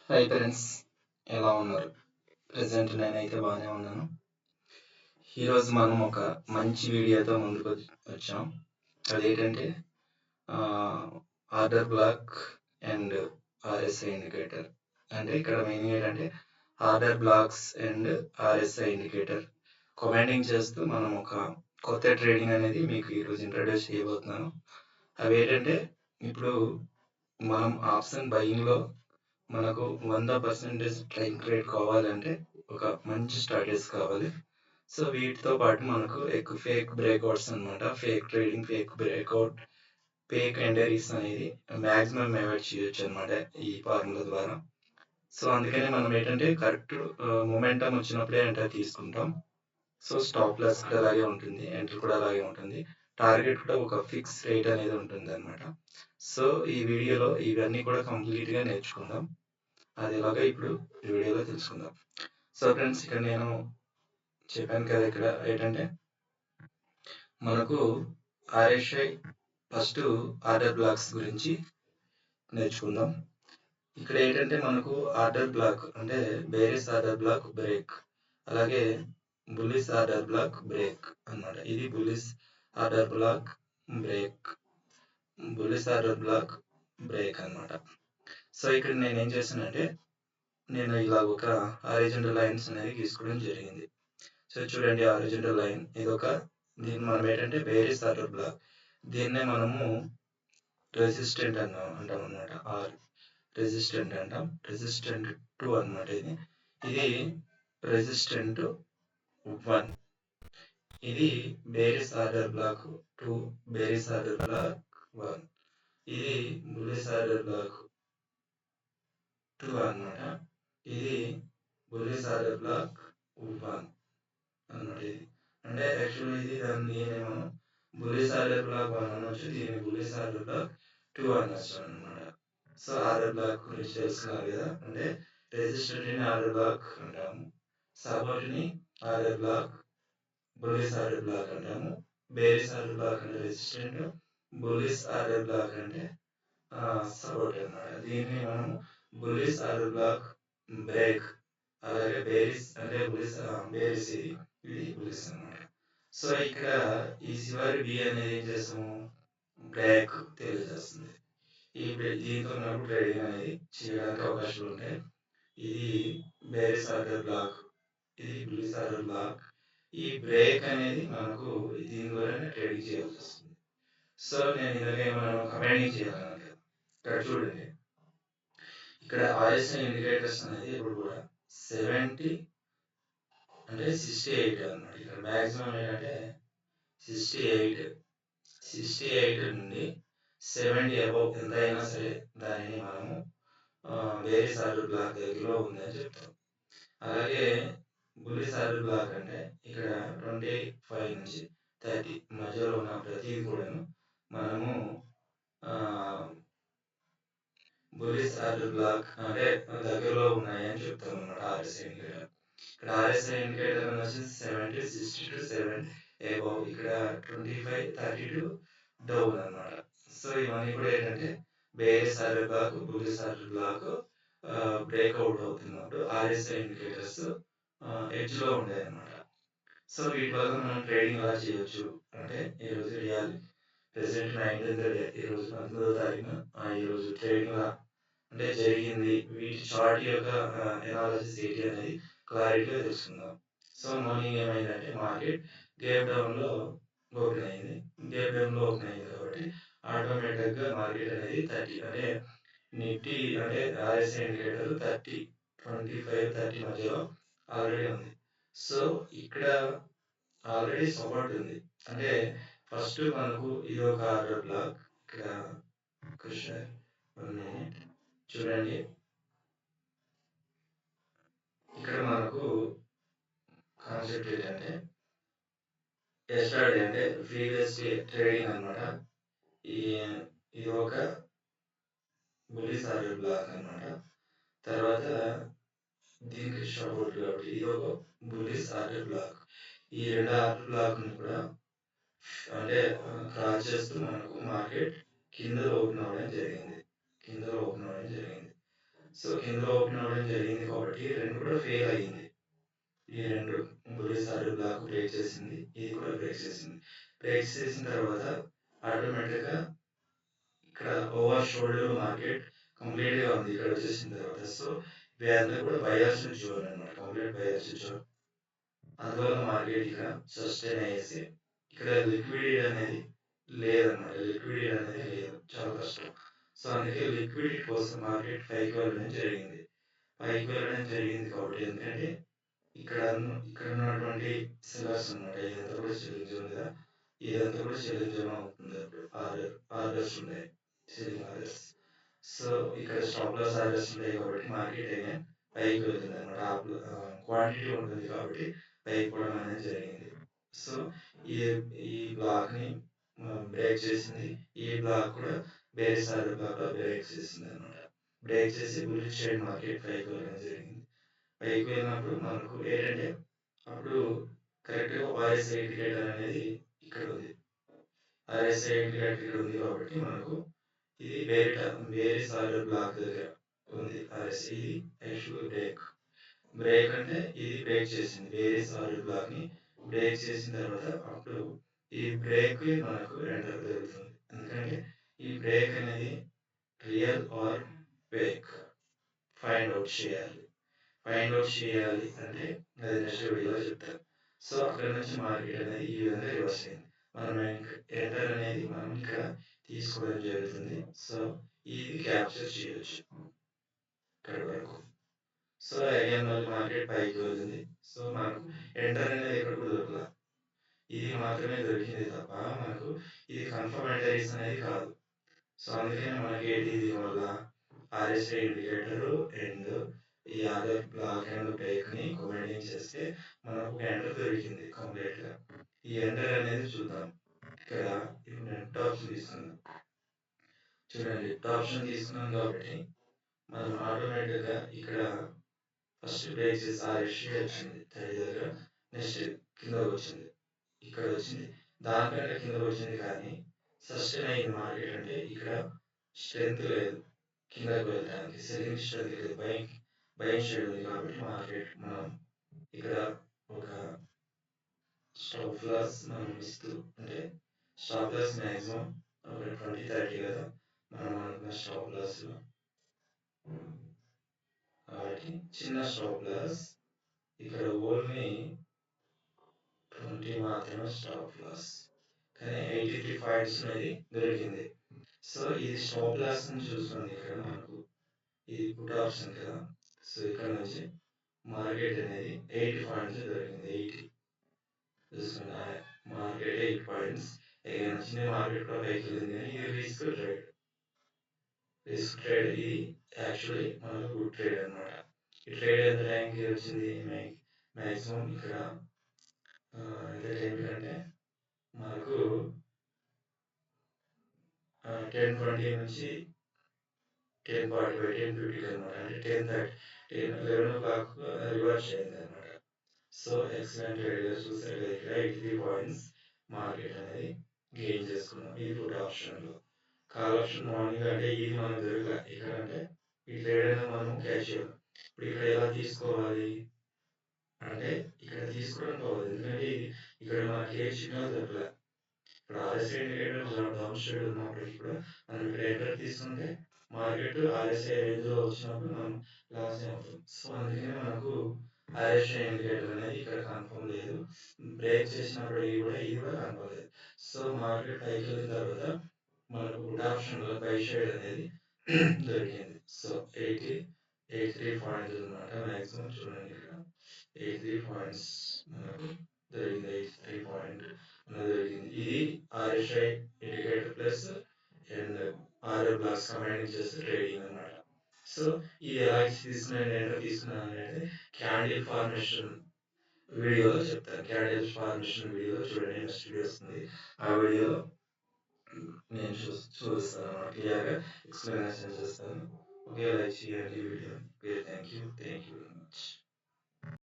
Hi friends, ఎలా ఉన్నారు? Present నేనైతే బాగానే ఉన్నాను. ఈరోజు మనం ఒక మంచి వీడియోతో ముందుకు వచ్చాం. అదేంటంటే order black and RSI indicator. అంటే ఇక్కడ మీనింగ్ ఏంటంటే order blocks and RSI indicator commanding చేస్తూ మనం ఒక కొత్త ట్రేడింగ్ అనేది మీకు ఈరోజు ఇంట్రడ్యూస్ చేయబోతున్నాను. అవి ఏంటంటే ఇప్పుడు మనం ఆప్షన్ బయింగ్లో మనకు 100% స్ట్రైక్ రేట్ కావాలంటే ఒక మంచి స్ట్రాటజీస్ కావాలి. సో వీటితో పాటు మనకు ఎక్కువ ఫేక్ బ్రేక్అవుట్స్ అనమాట. Fake trading, fake breakout, fake entries అనేది మ్యాక్సిమం అవాయిడ్ చేయొచ్చు అనమాట ఈ ఫార్ములా ద్వారా. సో అందుకనే మనం ఏంటంటే కరెక్ట్ మొమెంటం వచ్చినప్పుడే ఎంటర్ తీసుకుంటాం. సో స్టాప్ లాస్ కూడా అలాగే ఉంటుంది, ఎంట్రీ కూడా అలాగే ఉంటుంది, టార్గెట్ కూడా ఒక ఫిక్స్ రేట్ అనేది ఉంటుంది అనమాట. సో ఈ వీడియోలో ఇవన్నీ కూడా కంప్లీట్గా నేర్చుకుందాం. అది ఎలాగో ఇప్పుడు ఈ వీడియోలో తెలుసుకుందాం. సో ఫ్రెండ్స్, ఇక్కడ నేను చెప్పాను కదా, ఇక్కడ ఏంటంటే మనకు ఆర్ఎస్ఐ ఫస్ట్ ఆర్డర్ బ్లాక్స్ గురించి నేర్చుకుందాం. ఇక్కడ ఏంటంటే మనకు ఆర్డర్ బ్లాక్ అంటే బేరిస్ ఆర్డర్ బ్లాక్ బ్రేక్, అలాగే బుల్లిస్ ఆర్డర్ బ్లాక్ బ్రేక్ అన్నమాట. ఇది బుల్లిస్ order black break, బుల్లిస్ order black break అన్నమాట. సో ఇక్కడ నేను ఏం చేశానంటే నేను ఇలా ఒక హారిజాంటల్ లైన్స్ అనేది గీసుకోవడం జరిగింది. సో చూడండి, హారిజాంటల్ లైన్ ఇది ఒక, దీన్ని మనం ఏంటంటే బేరిస్ ఆర్డర్ బ్లాక్, దీన్నే మనము రెసిస్టెంట్ అంటాం అనమాట. ఆర్ రెసిస్టెంట్ అంటాం, రెసిస్టెంట్ 2 అనమాట. ఇది రెసిస్టెంట్ 1, ఇది బేరిస్ ఆర్డర్ బ్లాక్ 2, బేరిస్ ఆర్డర్ బ్లాక్ 1, ఇది బుల్లిస్ ఆర్డర్ బ్లాక్ 2 అనమాట. ఇది బుల్లిస్ ఆర్డర్ బ్లాక్ 1 అన్నమాట. ఇది అంటే యాక్చువల్లీ ఇది దాన్ని నేనేమో బుల్లిస్ ఆర్డర్ బ్లాక్ 1 అనొచ్చు, దీన్ని బుల్లిస్ ఆర్డర్ బ్లాక్ 2 అనొచ్చు అనమాట. సో ఆర్డర్ బ్లాక్ గురించి తెలుసుకున్నారు కదా, అంటే రెసిస్టెంట్ ని ఆర్డర్ బ్లాక్ అంటాము, సపోర్ట్ ని order block, bullish order black అంటాము, బేరిస్ ఆర్డర్ బ్లాక్ అంటే రెసిస్టెంట్, బుల్లిస్ ఆర్డర్ బ్లాక్ అంటే సపోర్ట్ అన్నమాట. దీన్ని మనం బుల్లిస్ ఆర్డర్ బ్లాక్ బ్రేక్, అలాగే బేరిస్ అంటే బేరిస్ ఇది బుల్లిస్ అన్నమాట. సో ఇక్కడ ఈ చివరి బి అనేది ఏం చేస్తాము, బ్రేక్ తెలియజేస్తుంది. ఈ దీంతో మనకు ట్రేడింగ్ అనేది చేయడానికి అవకాశాలు ఉంటాయి. ఇది బేరిస్ ఆర్డర్ బ్లాక్, ఇది బుల్లిస్ ఆర్డర్ బ్లాక్. ఈ బ్రేక్ అనేది మనకు దీని ద్వారానే ట్రేడింగ్ చేయాల్సి వస్తుంది. సో నేను ఇందాక ఏమన్నా కమాండింగ్ చేయాలన్నాను కదా, ఇక్కడ చూడండి, ఇక్కడ ఆర్ఎస్ఐ ఇండికేటర్స్ అనేది ఇప్పుడు కూడా 70 అంటే 68 అన్నమాట. ఇక్కడ మ్యాక్సిమం ఏంటంటే 68 నుండి 70 అబౌవ్ ఎంత అయినా సరే దానిని మనము బేరిస్ ఆర్డర్ బ్లాక్ దగ్గరలో ఉందని చెప్తాం. అలాగే బుల్లిస్ ఆర్డర్ బ్లాక్ అంటే ఇక్కడ 25 నుంచి 30 మధ్యలో ఉన్న ప్రతిదీ కూడాను మనము బుల్లిస్ ఆర్డర్ బ్లాక్ అంటే దగ్గరలో ఉన్నాయని చెప్తాం అన్నమాట ఆర్ఎస్ఐ ఇండికేటర్. ఇక్కడ ఆర్ఎస్ఐ ఇండికేటర్ వచ్చి 70, 62, 7 అబౌవ్, ఇక్కడ 25, 32 డౌన్ అన్నమాట. సో ఇవన్నీ కూడా ఏంటంటే bearish order block, bullish order block breakout అవుతున్నప్పుడు ఆర్ఎస్ఐ ఇండికేటర్స్ ఎడ్జ్ లో ఉంటాయి అన్నమాట. సో వీటి వల్ల మనం ట్రేడింగ్ ఎలా చేయొచ్చు అంటే, ఈరోజు ప్రెసెంట్ 19th డే, ఈరోజు 19వ తారీఖున ఈరోజు ట్రేడింగ్ అంటే జరిగింది, వీటి చార్ట్ యొక్క ఎనాలసిస్ ఏంటి అనేది క్లారిటీగా తెలుసుకుందాం. సో మార్నింగ్ ఏమైందంటే మార్కెట్ గేప్ డౌన్ లో ఓపెన్ అయింది. గేప్ డౌన్ లో ఓపెన్ అయింది కాబట్టి ఆటోమేటిక్గా మార్కెట్ అనేది 30 అంటే నిఫ్టీ అంటే ఆర్ఎస్ఐ ఇండికేటర్ 30, 25, 30 మధ్యలో ఆల్రెడీ ఉంది. సో ఇక్కడ ఆల్రెడీ సపోర్ట్ ఉంది. అంటే ఫస్ట్ మనకు ఇది ఒక ఆర్డర్ బ్లాక్, ఇక్కడ చూడండి, ఇక్కడ మనకు కాన్సెప్ట్ ఏంటంటే ఎస్టర్డే అంటే ప్రీవియస్ ట్రేడింగ్ అనమాట. ఇది ఒక బుల్లిస్ ఆర్డర్ బ్లాక్ అనమాట. తర్వాత దీనికి సపోర్ట్ కాబట్టి ఇది ఒక బుల్లిస్ ఆర్డర్ బ్లాక్. ఈ రెండు ఆర్డర్ బ్లాక్ కూడా అంటే క్రాస్ చేస్తూ మనకు మార్కెట్ కింద ఓపెన్ అవ్వడం జరిగింది. సో, కిందలో ఓపెన్ అవ్వడం జరిగింది కాబట్టి 2 కూడా ఫెయిల్ అయ్యింది. ఈ 2 బుల్లిస్ ఆర్డర్ బ్లాక్ బ్రేక్ చేసింది. ఇది కూడా బ్రేక్ చేసింది. బ్రేక్ చేసిన తర్వాత ఆటోమేటిక్‌గా ఇక్కడ ఓవర్ షోల్డర్ మార్కెట్ కంప్లీట్‌గా ఉంది. ఇక్కడ వచ్చేసిన తర్వాత. సో, ఇవంతా కూడా బయర్స్ జోన్ అన్నమాట. Complete buyers zone. అందువల్ల మార్కెట్ ఇక్కడ సస్టైన్ అయ్యేసి ఇక్కడ లిక్విడిటీ అనేది లేదన్నమాట. లిక్విడిటీ అనేది లేదు. చాలా కష్టం. సో, అందుకే లిక్విడిటీ కోసం మార్కెట్ పైకి వెళ్ళడం జరిగింది. పైకి వెళ్ళడం జరిగింది కాబట్టి ఎందుకంటే ఇక్కడ ఉన్నటువంటి సెల్లర్స్ అన్నమాట. ఇదంతా కూడా సెల్లింగ్ జోన్ కదా! ఇదంతా కూడా సెల్లింగ్ జోన్ అవుతుంది అప్పుడు. ఆర్డర్స్ ఉన్నాయి. Selling orders. సో, ఇక్కడ స్టాప్ లాస్ ఆర్డర్స్ ఉంటాయి కాబట్టి మార్కెట్ అగైన్ పైకి వెళ్తుందన్నమాట. క్వాంటిటీ ఉంటుంది కాబట్టి పైకి పోవడం అనేది జరిగింది. సో, ఈ ఈ బ్లాక్‌ని బ్రేక్ చేసింది. ఈ బ్లాక్ కూడా బేరిష్ ఆర్డర్ బ్లాక్‌లో బ్రేక్ చేసిందన్నమాట. బ్రేక్ చేసి బుల్లిష్ ట్రేడ్ మార్కెట్ పైకి వెళ్ళడం జరిగింది. పైకి వెళ్ళినప్పుడు మనకు ఏంటంటే అప్పుడు కరెక్ట్‌గా ఆర్ఎస్ఐ ఇండికేటర్ అనేది ఇక్కడ ఉంది. ఆర్ఎస్ఐ ఇండికేటర్ ఇక్కడ ఉంది కాబట్టి మనకు ఇది బేరిష్ ఆర్డర్ బ్లాక్ దగ్గర ఉంది ఆర్ఎస్ఐ. ఇది యాక్చువల్‌గా బ్రేక్ అంటే ఇది బ్రేక్ చేసింది. బేరిష్ ఆర్డర్ బ్లాక్‌ని బ్రేక్ చేసిన తర్వాత అప్పుడు ఈ బ్రేక్ మనకు ఎంటర్ జరుగుతుంది. ఎందుకంటే ఈ బ్రేక్ అనేది real are fake find out చేయాలి. ఫైండ్ అవుట్ చేయాలి అంటే అది నెక్స్ట్ వీడియోలో చెప్తాను. సో, అక్కడ నుంచి మార్కెట్ అనేది ఈ విధంగా రివర్స్ అయింది. మనం ఎంటర్ అనేది మనం ఇక్కడ తీసుకోవడం జరుగుతుంది. సో, ఇది క్యాప్చర్ చేయొచ్చు ఇక్కడి వరకు. సో, అగైన్ మళ్ళీ మార్కెట్ పైకి వెళ్తుంది. సో, మనకు ఎంటర్ అనేది ఎక్కడ కూడా దొరకల. ఇది మాత్రమే దొరికింది తప్ప మనకు ఇది కన్ఫర్మ్ ఎంట్రీస్ అనేది కాదు. సో, అందుకనే మనకేంటి దీనివల్ల ఆర్ఎస్ఐ ఇండికేటరు అండ్ ఈ ఆర్ఆర్ బ్లాక్ అండ్ బ్రేక్‌ని కంబైనింగ్ చేస్తే మనకు ఒక ఎంటర్ దొరికింది కంప్లీట్‌గా. ఈ ఎంటర్ అనేది చూద్దాం. ఇక్కడ ఇప్పుడు నేను పుట్ ఆప్షన్ తీసుకున్నాను. చూడండి పుట్ ఆప్షన్ తీసుకున్నాను కాబట్టి మనం ఆటోమేటిక్‌గా ఇక్కడ ఫస్ట్ బ్రేక్ చేసి ఆర్ఎస్ఐ వచ్చింది 30 దగ్గర. నెక్స్ట్ కిందకొచ్చింది. ఇక్కడ వచ్చింది. దానికంటే కిందకొచ్చింది కానీ సస్టైన్ అయింది మార్కెట్ అంటే ఇక్కడ స్ట్రెంత్ లేదు. కిందకి వెళ్ళడానికి సెల్లింగ్ స్ట్రెంత్ లేదు. బయింగ్ షేడ్ ఉంది కాబట్టి మార్కెట్ మనం ఇక్కడ ఒక స్టాప్ లాస్ మనం ఇస్తూ అంటే స్టాప్ లాస్ మ్యాక్సిమం ఒక 20-30 కదా మనం అనుకున్న స్టాప్ లాస్ కాబట్టి చిన్న స్టాప్ లాస్ ఇక్కడ ఓన్లీ 20 మాత్రమే స్టాప్ లాస్ కానీ 83 పాయింట్స్ అనేది దొరికింది. సో ఇది స్టాప్ లాస్ అని చూసుకోండి. ఇక్కడ మనకు ఇది పుట్ ఆప్షన్ కదా. సో ఇక్కడ నుంచి మార్కెట్ అనేది 80 పాయింట్స్ దొరికింది. 80 చూసుకోండి. మార్కెట్ 8 పాయింట్స్ అగైన్ వచ్చింది. మార్కెట్ కూడా పైకి వెళ్ళింది కానీ ఇది రిస్క్ ట్రేడ్. రిస్క్ ట్రేడ్ ఇది యాక్చువల్లీ మనకు గుడ్ ట్రేడ్ అనమాట. ఈ ట్రేడ్ ఎంత టైంకి వచ్చింది మ్యాక్సిమం ఇక్కడ ఎంత టైంకి అంటే మనకు 10:20 నుంచి 10:45 10:50 అనమాట. అంటే 11 o'clock రివర్స్ అయింది అనమాట. సో ఎక్సలెంట్ ట్రేడ్‌గా చూసారు కదా ఇక్కడ 83 పాయింట్స్ మార్కెట్ అనేది గెయిన్ చేసుకున్నాం. ఇది పుట్ ఆప్షన్‌లో. కాల్ ఆప్షన్ మార్నింగ్ అంటే ఇది మనకు దొరకలే. ఇక్కడ అంటే ఈ ట్రేడ్ అనేది మనం క్యాచ్ చేయాలి. ఇప్పుడు ఇక్కడ ఎలా తీసుకోవాలి అంటే ఇక్కడ తీసుకోవడానికి అవ్వదు. ఎందుకంటే ఇది ఇక్కడ మనకి ఏ సిగ్నల్ దొరకలే. ఇప్పుడు ఆర్ఎస్ఐ ఇండికేటర్ డౌన్ సైడ్ ఉన్నప్పటికీ కూడా మనం ఇక్కడ ఎంటర్ తీసుకుంటే మార్కెట్ ఆర్ఎస్ఐ రేంజ్‌లో వచ్చినప్పుడు మనం లాస్ అవుతాం. సో అందుకనే మనకు ఆర్ఎస్ఐ ఇండికేటర్ అనేది ఇక్కడ కన్ఫర్మ్ లేదు. బ్రేక్ చేసినప్పటికీ కూడా ఇది కూడా కన్ఫర్మ్ లేదు. సో మార్కెట్ పైకి వెళ్ళిన తర్వాత మనకు పుట్ ఆప్షన్‌లో బై సైడ్ అనేది దొరికింది. సో 83 పాయింట్స్ అన్నమాట. మాక్సిమం చూడండి ఇక్కడ 83 పాయింట్స్ మనకు దొరికింది. 83 పాయింట్ మనకు దొరికింది. ఇది RSI indicator plus and RR blocks combine చేస్తే ట్రేడింగ్ అన్నమాట. సో ఇది ఎలా తీసుకున్నాను ఎంటర్ తీసుకున్నాను అనేది క్యాండిల్ ఫార్మేషన్ వీడియోలో చెప్తాను. క్యాండిల్ ఫార్మేషన్ వీడియోలో చూడండి. నెక్స్ట్ వీడియో వస్తుంది. ఆ వీడియోలో నేను చూపిస్తాను అన్నమాట. క్లియర్‌గా ఎక్స్‌ప్లనేషన్ చేస్తాను. ఓకే. లైక్ చేయండి ఈ వీడియోని. Okay. Thank you very much.